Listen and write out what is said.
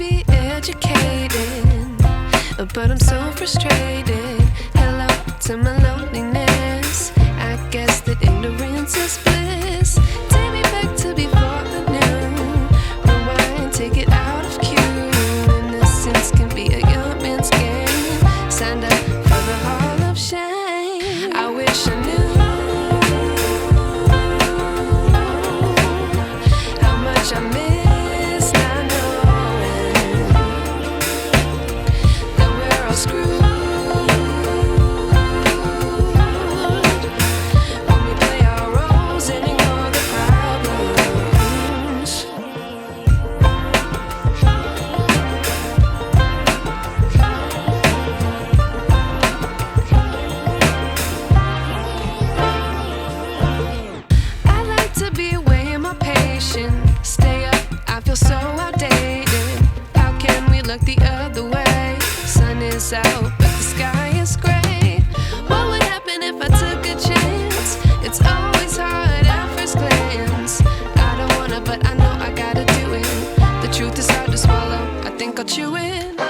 be educated, but I'm so frustrated. Hello to my loneliness. I guess that ignorance is bliss. Take me back to before I knew. Rewind, take it out of cue. Innocence can be a young man's game. Signed up for the hall of shame. I wish I knew how much I miss not knowing that we're all screwed. Stay up, I feel so outdated. How can we look the other way? Sun is out, but the sky is gray. What would happen if I took a chance? It's always hard at first glance. I don't wanna, but I know I gotta do it. The truth is hard to swallow, I think I'll chew it.